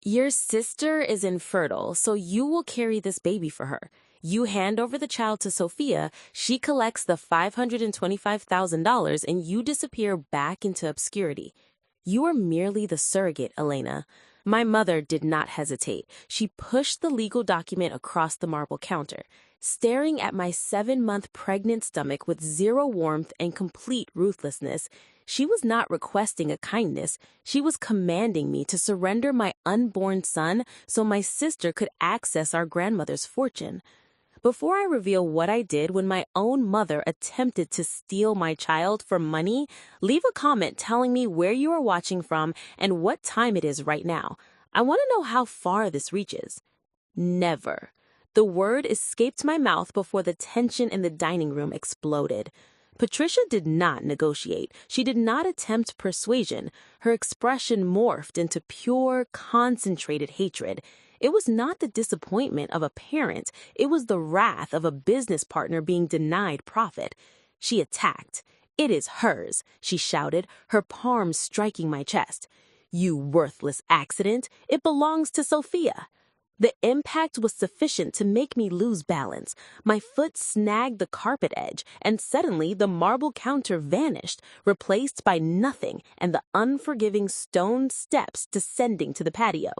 Your sister is infertile, so you will carry this baby for her. You hand over the child to Sophia, she collects the $525,000, and you disappear back into obscurity. You are merely the surrogate, Elena. My mother did not hesitate. She pushed the legal document across the marble counter, staring at my 7-month pregnant stomach with zero warmth and complete ruthlessness. She was not requesting a kindness. She was commanding me to surrender my unborn son so my sister could access our grandmother's fortune. Before I reveal what I did when my own mother attempted to steal my child for money, leave a comment telling me where you are watching from and what time it is right now. I want to know how far this reaches. Never. The word escaped my mouth before the tension in the dining room exploded. Patricia did not negotiate. She did not attempt persuasion. Her expression morphed into pure, concentrated hatred. It was not the disappointment of a parent. It was the wrath of a business partner being denied profit. She attacked. "It is hers," she shouted, her palm striking my chest. "You worthless accident. It belongs to Sophia." The impact was sufficient to make me lose balance. My foot snagged the carpet edge, and suddenly the marble counter vanished, replaced by nothing and the unforgiving stone steps descending to the patio.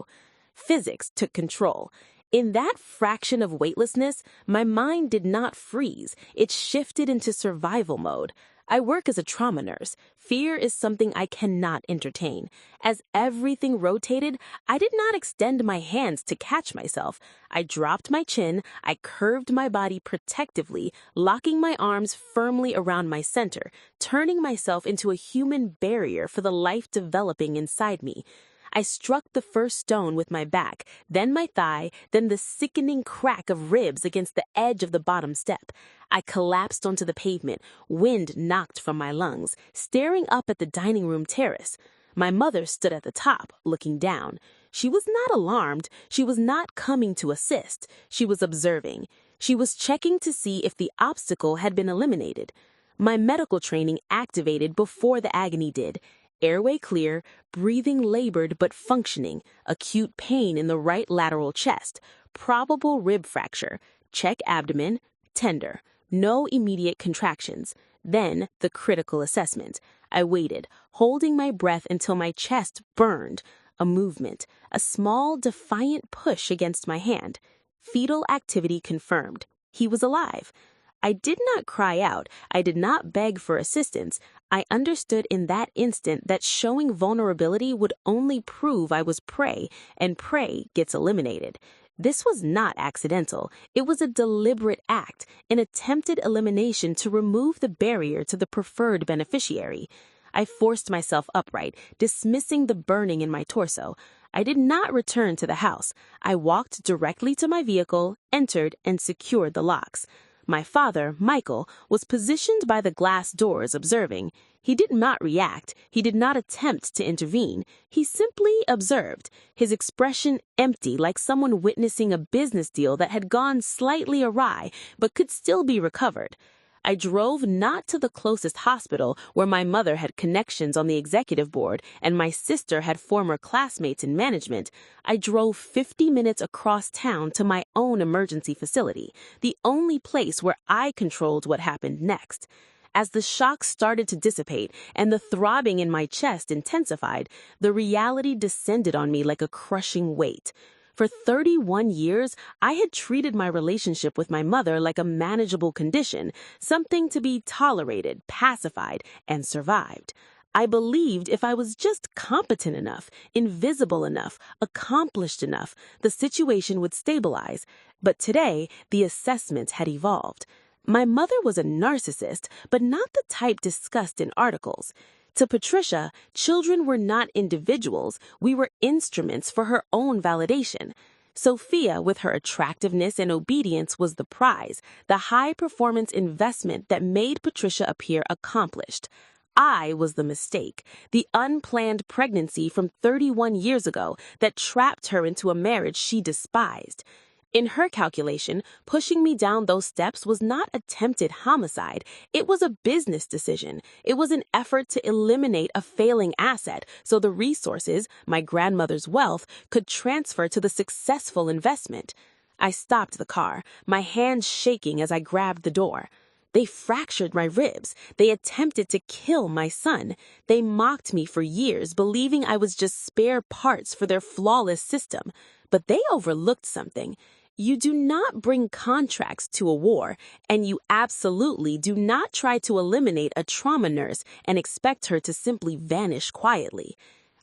Physics took control. In that fraction of weightlessness, my mind did not freeze. It shifted into survival mode. I work as a trauma nurse. Fear is something I cannot entertain. As everything rotated, I did not extend my hands to catch myself. I dropped my chin, I curved my body protectively, locking my arms firmly around my center, turning myself into a human barrier for the life developing inside me. I struck the first stone with my back, then my thigh, then the sickening crack of ribs against the edge of the bottom step. I collapsed onto the pavement, wind knocked from my lungs, staring up at the dining room terrace. My mother stood at the top, looking down. She was not alarmed. She was not coming to assist. She was observing. She was checking to see if the obstacle had been eliminated. My medical training activated before the agony did. Airway clear, breathing labored but functioning, acute pain in the right lateral chest, probable rib fracture, check abdomen, tender, no immediate contractions. Then the critical assessment. I waited, holding my breath until my chest burned. A movement, a small defiant push against my hand. Fetal activity confirmed. He was alive. I did not cry out. I did not beg for assistance. I understood in that instant that showing vulnerability would only prove I was prey, and prey gets eliminated. This was not accidental. It was a deliberate act, an attempted elimination to remove the barrier to the preferred beneficiary. I forced myself upright, dismissing the burning in my torso. I did not return to the house. I walked directly to my vehicle, entered, and secured the locks. My father, Michael, was positioned by the glass doors observing. He did not react. He did not attempt to intervene. He simply observed, his expression empty like someone witnessing a business deal that had gone slightly awry but could still be recovered. I drove not to the closest hospital where my mother had connections on the executive board and my sister had former classmates in management. I drove 50 minutes across town to my own emergency facility, the only place where I controlled what happened next. As the shock started to dissipate and the throbbing in my chest intensified, the reality descended on me like a crushing weight. For 31 years, I had treated my relationship with my mother like a manageable condition, something to be tolerated, pacified, and survived. I believed if I was just competent enough, invisible enough, accomplished enough, the situation would stabilize. But today, the assessment had evolved. My mother was a narcissist, but not the type discussed in articles. To Patricia, children were not individuals. We were instruments for her own validation. Sophia, with her attractiveness and obedience, was the prize, the high-performance investment that made Patricia appear accomplished. I was the mistake, the unplanned pregnancy from 31 years ago that trapped her into a marriage she despised. In her calculation, pushing me down those steps was not attempted homicide. It was a business decision. It was an effort to eliminate a failing asset so the resources, my grandmother's wealth, could transfer to the successful investment. I stopped the car, my hands shaking as I grabbed the door. They fractured my ribs. They attempted to kill my son. They mocked me for years, believing I was just spare parts for their flawless system. But they overlooked something. You do not bring contracts to a war, and you absolutely do not try to eliminate a trauma nurse and expect her to simply vanish quietly.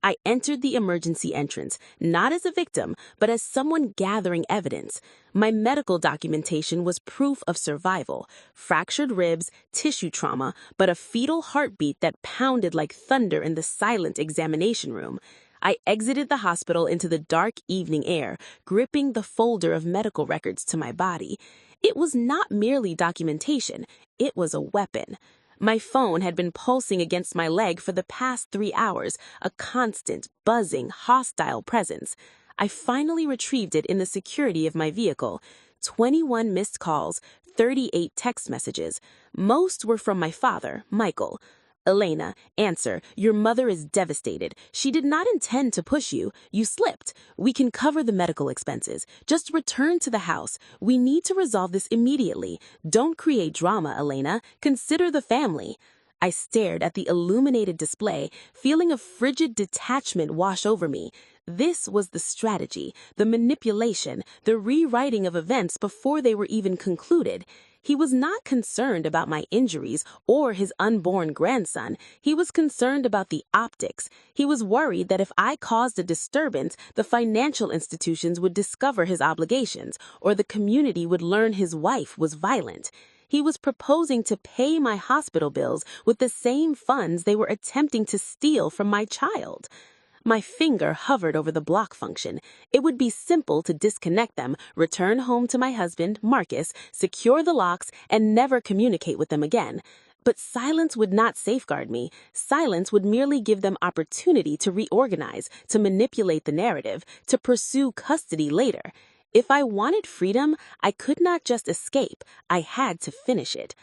I entered the emergency entrance, not as a victim, but as someone gathering evidence. My medical documentation was proof of survival, fractured ribs, tissue trauma, but a fetal heartbeat that pounded like thunder in the silent examination room. I exited the hospital into the dark evening air, gripping the folder of medical records to my body. It was not merely documentation, it was a weapon. My phone had been pulsing against my leg for the past 3 hours, a constant, buzzing, hostile presence. I finally retrieved it in the security of my vehicle. 21 missed calls, 38 text messages. Most were from my father, Michael. Elena, answer. Your mother is devastated. She did not intend to push you. You slipped. We can cover the medical expenses. Just return to the house. We need to resolve this immediately. Don't create drama, Elena. Consider the family. I stared at the illuminated display, feeling a frigid detachment wash over me. This was the strategy, the manipulation, the rewriting of events before they were even concluded. He was not concerned about my injuries or his unborn grandson. He was concerned about the optics. He was worried that if I caused a disturbance, the financial institutions would discover his obligations, or the community would learn his wife was violent. He was proposing to pay my hospital bills with the same funds they were attempting to steal from my child. My finger hovered over the block function. It would be simple to disconnect them, return home to my husband, Marcus, secure the locks, and never communicate with them again. But silence would not safeguard me. Silence would merely give them opportunity to reorganize, to manipulate the narrative, to pursue custody later. If I wanted freedom, I could not just escape. I had to finish it.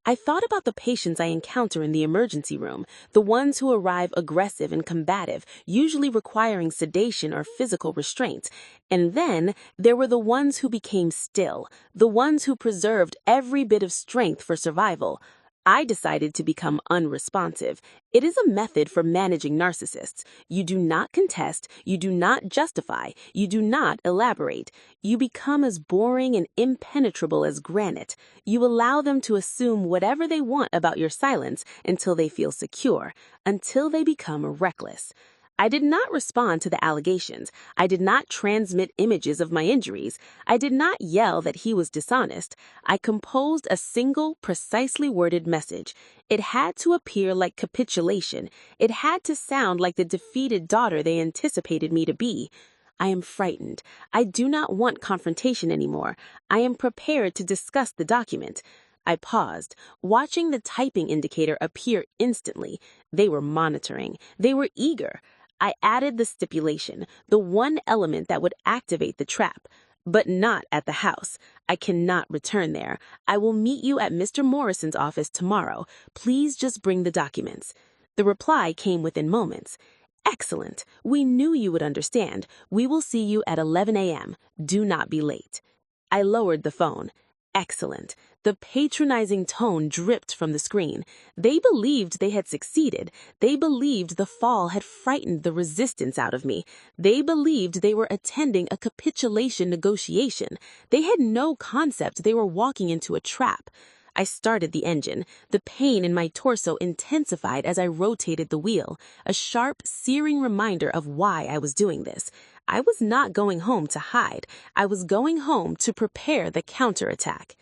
I thought about the patients I encounter in the emergency room, the ones who arrive aggressive and combative, usually requiring sedation or physical restraint. And then there were the ones who became still, the ones who preserved every bit of strength for survival. I decided to become unresponsive. It is a method for managing narcissists. You do not contest, you do not justify, you do not elaborate. You become as boring and impenetrable as granite. You allow them to assume whatever they want about your silence until they feel secure, until they become reckless. I did not respond to the allegations. I did not transmit images of my injuries. I did not yell that he was dishonest. I composed a single, precisely worded message. It had to appear like capitulation. It had to sound like the defeated daughter they anticipated me to be. I am frightened. I do not want confrontation anymore. I am prepared to discuss the document. I paused, watching the typing indicator appear instantly. They were monitoring. They were eager. I added the stipulation, the one element that would activate the trap. But not at the house. I cannot return there. I will meet you at Mr. Morrison's office tomorrow. Please just bring the documents. The reply came within moments. Excellent. We knew you would understand. We will see you at 11 a.m. Do not be late. I lowered the phone. Excellent. The patronizing tone dripped from the screen. They believed they had succeeded. They believed the fall had frightened the resistance out of me. They believed they were attending a capitulation negotiation. They had no concept they were walking into a trap. I started the engine. The pain in my torso intensified as I rotated the wheel, a sharp, searing reminder of why I was doing this. I was not going home to hide. I was going home to prepare the counterattack.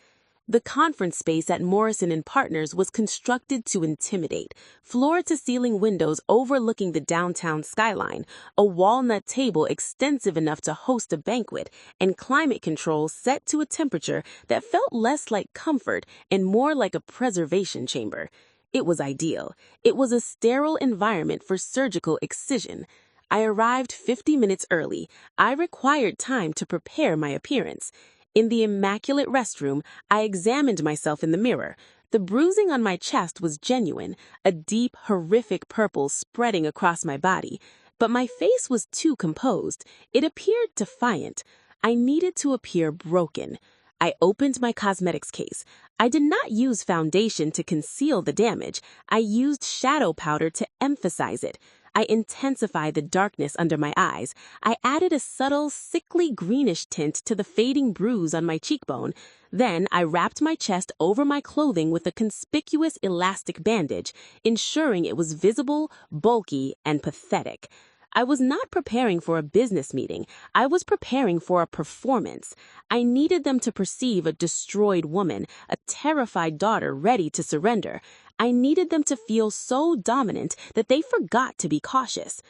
The conference space at Morrison & Partners was constructed to intimidate. Floor-to-ceiling windows overlooking the downtown skyline, a walnut table extensive enough to host a banquet, and climate control set to a temperature that felt less like comfort and more like a preservation chamber. It was ideal. It was a sterile environment for surgical excision. I arrived 50 minutes early. I required time to prepare my appearance. In the immaculate restroom, I examined myself in the mirror. The bruising on my chest was genuine, a deep, horrific purple spreading across my body. But my face was too composed. It appeared defiant. I needed to appear broken. I opened my cosmetics case. I did not use foundation to conceal the damage. I used shadow powder to emphasize it. I intensified the darkness under my eyes. I added a subtle, sickly greenish tint to the fading bruise on my cheekbone. Then I wrapped my chest over my clothing with a conspicuous elastic bandage, ensuring it was visible, bulky, and pathetic. I was not preparing for a business meeting. I was preparing for a performance. I needed them to perceive a destroyed woman, a terrified daughter ready to surrender. I needed them to feel so dominant that they forgot to be cautious.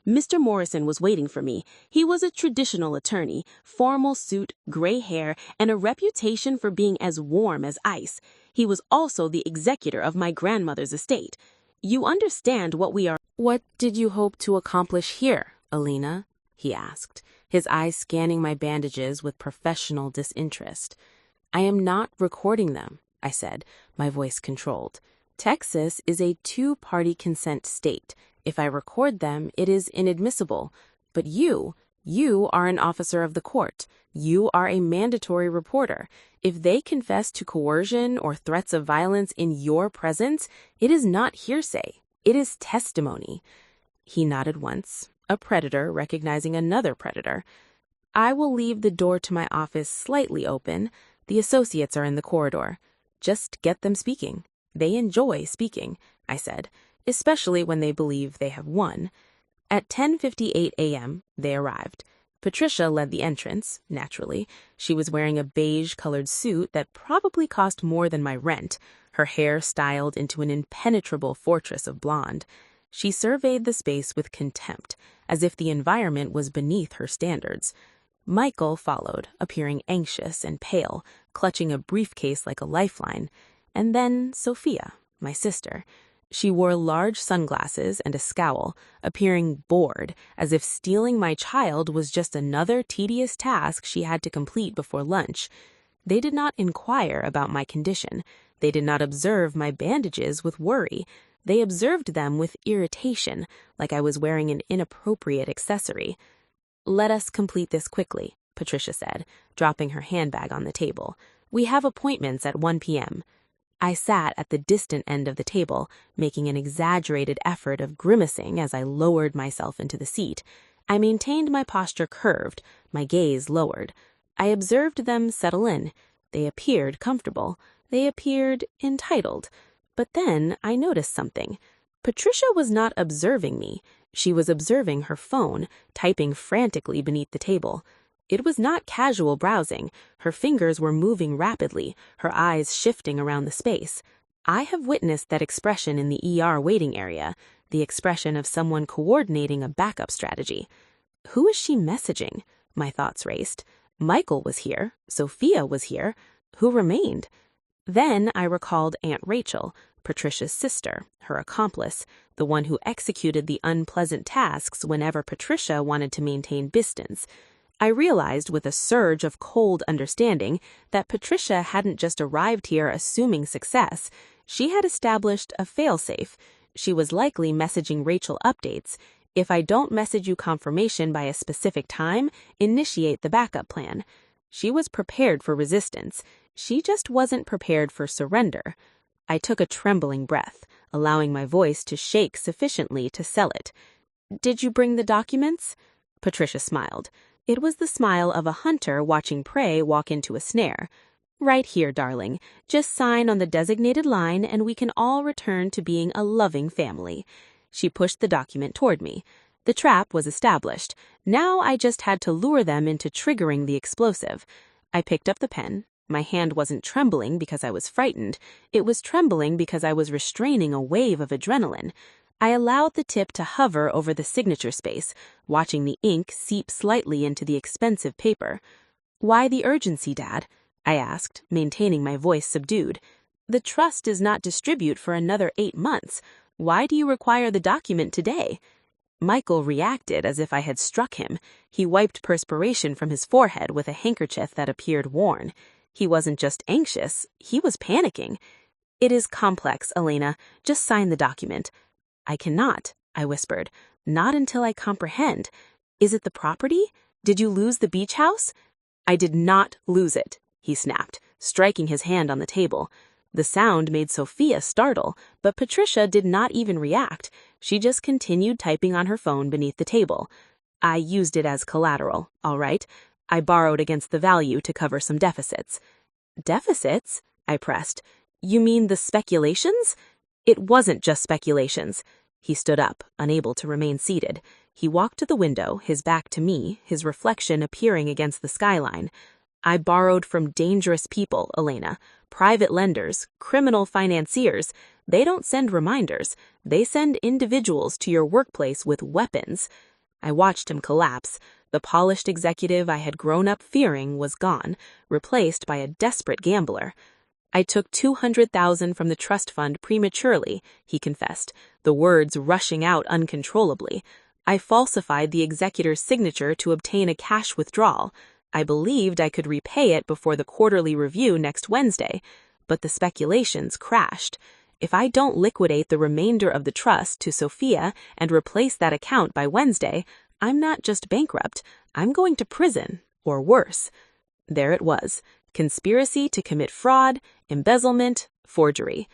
Mr. Morrison was waiting for me. He was a traditional attorney, formal suit, gray hair, and a reputation for being as warm as ice. He was also the executor of my grandmother's estate. You understand what we are. "What did you hope to accomplish here, Alina?" he asked, his eyes scanning my bandages with professional disinterest. "I am not recording them," I said, my voice controlled. "Texas is a two-party consent state. If I record them, it is inadmissible. But you are an officer of the court. You are a mandatory reporter. If they confess to coercion or threats of violence in your presence, it is not hearsay. It is testimony." He nodded once, a predator recognizing another predator. "I will leave the door to my office slightly open. The associates are in the corridor. Just get them speaking. They enjoy speaking," I said, especially when they believe they have won. At 10:58 a.m., they arrived. Patricia led the entrance, naturally. She was wearing a beige-colored suit that probably cost more than my rent, her hair styled into an impenetrable fortress of blonde. She surveyed the space with contempt, as if the environment was beneath her standards. Michael followed, appearing anxious and pale, clutching a briefcase like a lifeline. And then Sophia, my sister. She wore large sunglasses and a scowl, appearing bored, as if stealing my child was just another tedious task she had to complete before lunch. They did not inquire about my condition. They did not observe my bandages with worry. They observed them with irritation, like I was wearing an inappropriate accessory. "Let us complete this quickly," Patricia said, dropping her handbag on the table. "We have appointments at 1 p.m. I sat at the distant end of the table, making an exaggerated effort of grimacing as I lowered myself into the seat. I maintained my posture curved, my gaze lowered. I observed them settle in. They appeared comfortable. They appeared entitled. But then I noticed something. Patricia was not observing me. She was observing her phone, typing frantically beneath the table. It was not casual browsing. Her fingers were moving rapidly, her eyes shifting around the space. I have witnessed that expression in the ER waiting area, the expression of someone coordinating a backup strategy. Who is she messaging? My thoughts raced. Michael was here. Sophia was here. Who remained? Then I recalled Aunt Rachel, Patricia's sister, her accomplice, the one who executed the unpleasant tasks whenever Patricia wanted to maintain distance. I realized with a surge of cold understanding that Patricia hadn't just arrived here assuming success. She had established a failsafe. She was likely messaging Rachel updates. If I don't message you confirmation by a specific time, initiate the backup plan. She was prepared for resistance. She just wasn't prepared for surrender. I took a trembling breath, allowing my voice to shake sufficiently to sell it. "Did you bring the documents?" Patricia smiled. It was the smile of a hunter watching prey walk into a snare. "Right here, darling. Just sign on the designated line and we can all return to being a loving family." She pushed the document toward me. The trap was established. Now I just had to lure them into triggering the explosive. I picked up the pen. My hand wasn't trembling because I was frightened. It was trembling because I was restraining a wave of adrenaline. I allowed the tip to hover over the signature space, watching the ink seep slightly into the expensive paper. "Why the urgency, Dad?" I asked, maintaining my voice subdued. "The trust does not distribute for another 8 months. Why do you require the document today?" Michael reacted as if I had struck him. He wiped perspiration from his forehead with a handkerchief that appeared worn. He wasn't just anxious, he was panicking. "It is complex, Elena. Just sign the document." "I cannot," I whispered. "Not until I comprehend. Is it the property? Did you lose the beach house?" "I did not lose it," he snapped, striking his hand on the table. The sound made Sophia startle, but Patricia did not even react. She just continued typing on her phone beneath the table. "I used it as collateral, all right. I borrowed against the value to cover some deficits." "Deficits?" I pressed. "You mean the speculations?" "It wasn't just speculations." He stood up, unable to remain seated. He walked to the window, his back to me, his reflection appearing against the skyline. "I borrowed from dangerous people, Elena. Private lenders, criminal financiers. They don't send reminders. They send individuals to your workplace with weapons." I watched him collapse. The polished executive I had grown up fearing was gone, replaced by a desperate gambler. "I took $200,000 from the trust fund prematurely," he confessed, the words rushing out uncontrollably. "I falsified the executor's signature to obtain a cash withdrawal. I believed I could repay it before the quarterly review next Wednesday, but the speculations crashed. If I don't liquidate the remainder of the trust to Sophia and replace that account by Wednesday, I'm not just bankrupt, I'm going to prison, or worse." There it was. Conspiracy to commit fraud, embezzlement, forgery.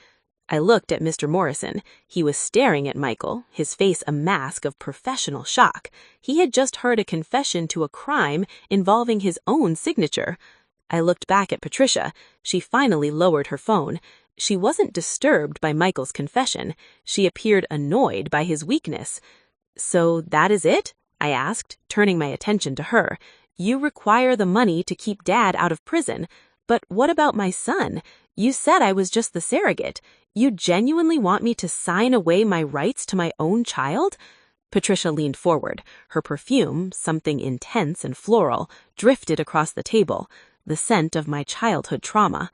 I looked at Mr. Morrison. He was staring at Michael, his face a mask of professional shock. He had just heard a confession to a crime involving his own signature. I looked back at Patricia. She finally lowered her phone. She wasn't disturbed by Michael's confession. She appeared annoyed by his weakness. "So that is it?" I asked, turning my attention to her. "You require the money to keep Dad out of prison. But what about my son? You said I was just the surrogate. You genuinely want me to sign away my rights to my own child?" Patricia leaned forward. Her perfume, something intense and floral, drifted across the table, the scent of my childhood trauma.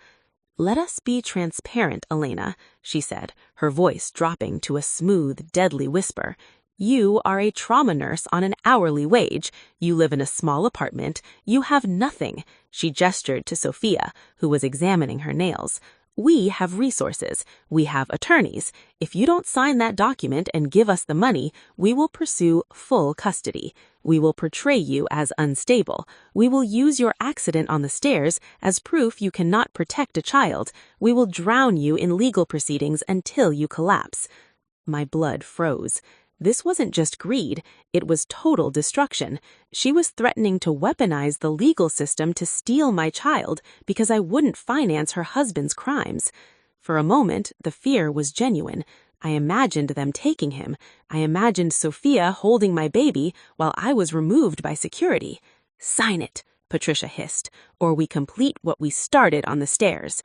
"Let us be transparent, Elena," she said, her voice dropping to a smooth, deadly whisper. "You are a trauma nurse on an hourly wage. You live in a small apartment. You have nothing." She gestured to Sophia, who was examining her nails. "We have resources. We have attorneys. If you don't sign that document and give us the money, we will pursue full custody. We will portray you as unstable. We will use your accident on the stairs as proof you cannot protect a child. We will drown you in legal proceedings until you collapse." My blood froze. This wasn't just greed, it was total destruction. She was threatening to weaponize the legal system to steal my child because I wouldn't finance her husband's crimes. For a moment, the fear was genuine. I imagined them taking him. I imagined Sophia holding my baby while I was removed by security. "Sign it," Patricia hissed, "or we complete what we started on the stairs."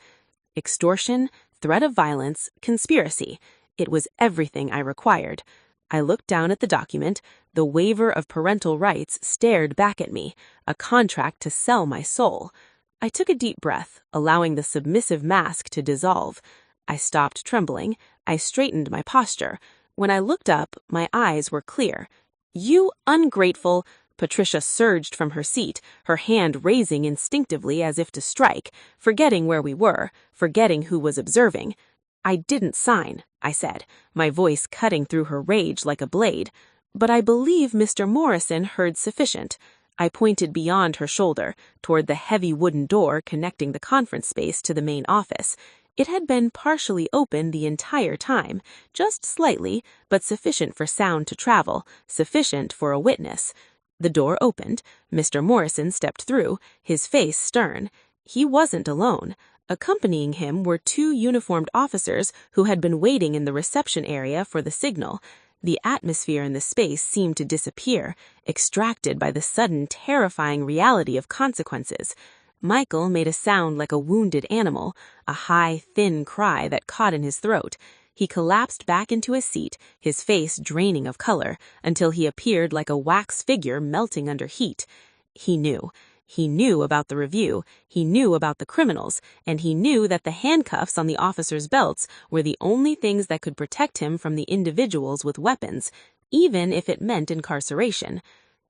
Extortion, threat of violence, conspiracy. It was everything I required. I looked down at the document. The waiver of parental rights stared back at me, a contract to sell my soul. I took a deep breath, allowing the submissive mask to dissolve. I stopped trembling. I straightened my posture. When I looked up, my eyes were clear. "You ungrateful—" Patricia surged from her seat, her hand raising instinctively as if to strike, forgetting where we were, forgetting who was observing. "I didn't sign," I said, my voice cutting through her rage like a blade. "But I believe Mr. Morrison heard sufficient." I pointed beyond her shoulder, toward the heavy wooden door connecting the conference space to the main office. It had been partially open the entire time, just slightly, but sufficient for sound to travel, sufficient for a witness. The door opened. Mr. Morrison stepped through, his face stern. He wasn't alone. Accompanying him were two uniformed officers who had been waiting in the reception area for the signal. The atmosphere in the space seemed to disappear, extracted by the sudden terrifying reality of consequences. Michael made a sound like a wounded animal, a high, thin cry that caught in his throat. He collapsed back into his seat, his face draining of color, until he appeared like a wax figure melting under heat. He knew. He knew about the review, he knew about the criminals, and he knew that the handcuffs on the officers' belts were the only things that could protect him from the individuals with weapons. even if it meant incarceration.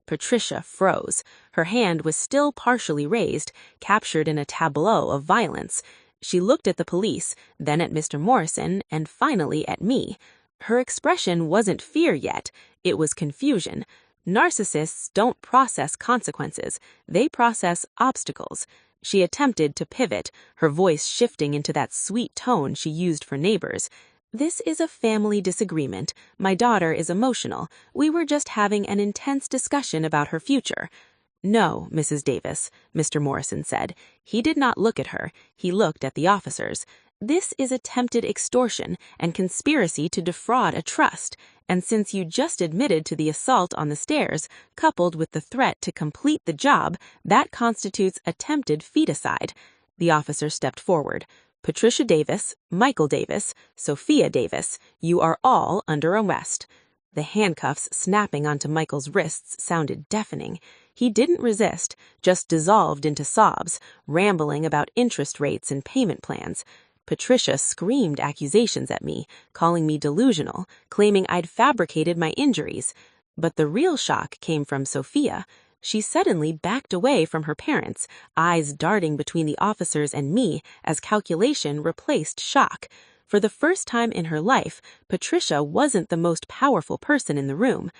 Patricia froze. Her hand was still partially raised, captured in a tableau of violence. She looked at the police, then at Mr. Morrison, and finally at me. Her expression wasn't fear yet, it was confusion. Narcissists don't process consequences, they process obstacles. She attempted to pivot, her voice shifting into that sweet tone she used for neighbors. "This is a family disagreement. My daughter is emotional. We were just having an intense discussion about her future." "No, Mrs. Davis," Mr. Morrison said. He did not look at her. He looked at the officers. "This is attempted extortion and conspiracy to defraud a trust. And since you just admitted to the assault on the stairs, coupled with the threat to complete the job, that constitutes attempted feticide." The officer stepped forward. "Patricia Davis, Michael Davis, Sophia Davis, you are all under arrest." The handcuffs snapping onto Michael's wrists sounded deafening. He didn't resist, just dissolved into sobs, rambling about interest rates and payment plans. Patricia screamed accusations at me, calling me delusional, claiming I'd fabricated my injuries. But the real shock came from Sophia. She suddenly backed away from her parents, eyes darting between the officers and me as calculation replaced shock. For the first time in her life, Patricia wasn't the most powerful person in the room.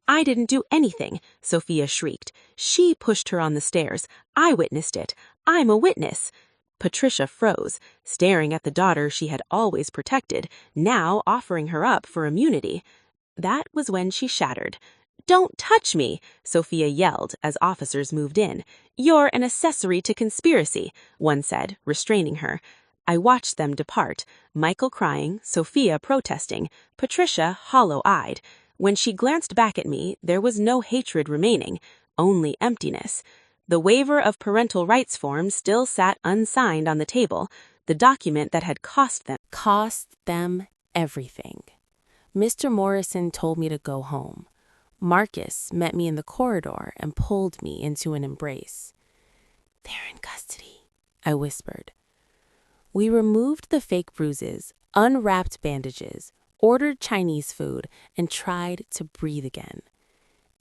"I didn't do anything," Sophia shrieked. "She pushed her on the stairs. I witnessed it. I'm a witness." Patricia froze, staring at the daughter she had always protected, now offering her up for immunity. That was when she shattered. "Don't touch me," Sophia yelled as officers moved in. "You're an accessory to conspiracy," one said, restraining her. I watched them depart, Michael crying, Sophia protesting, Patricia hollow-eyed. When she glanced back at me, there was no hatred remaining, only emptiness. The waiver of parental rights form still sat unsigned on the table, the document that had cost them everything. Mr. Morrison told me to go home. Marcus met me in the corridor and pulled me into an embrace. "They're in custody," I whispered. We removed the fake bruises, unwrapped bandages, ordered Chinese food, and tried to breathe again.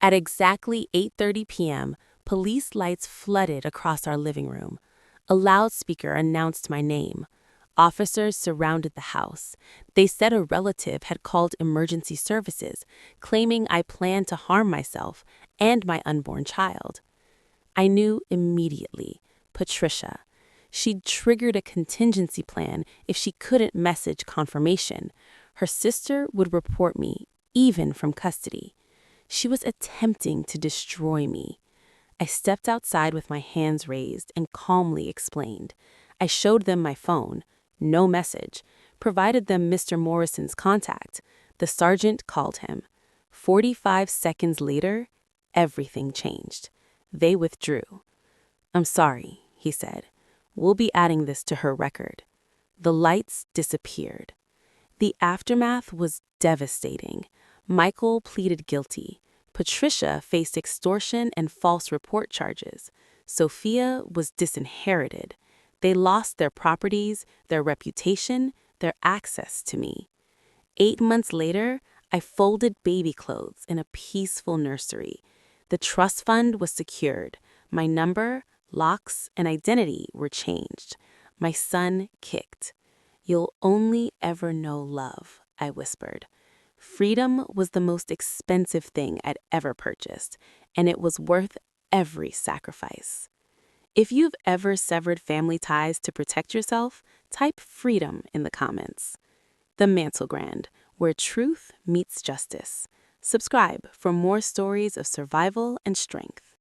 At exactly 8:30 p.m., police lights flooded across our living room. A loudspeaker announced my name. Officers surrounded the house. They said a relative had called emergency services, claiming I planned to harm myself and my unborn child. I knew immediately, Patricia. She'd triggered a contingency plan if she couldn't message confirmation. Her sister would report me, even from custody. She was attempting to destroy me. I stepped outside with my hands raised and calmly explained. I showed them my phone, no message, provided them Mr. Morrison's contact. The sergeant called him. 45 seconds later, everything changed. They withdrew. "I'm sorry," he said. "We'll be adding this to her record." The lights disappeared. The aftermath was devastating. Michael pleaded guilty. Patricia faced extortion and false report charges. Sophia was disinherited. They lost their properties, their reputation, their access to me. 8 months later, I folded baby clothes in a peaceful nursery. The trust fund was secured. My number, locks, and identity were changed. My son kicked. "You'll only ever know love," I whispered. Freedom was the most expensive thing I'd ever purchased, and it was worth every sacrifice. If you've ever severed family ties to protect yourself, type freedom in the comments. The Mantle Grand, where truth meets justice. Subscribe for more stories of survival and strength.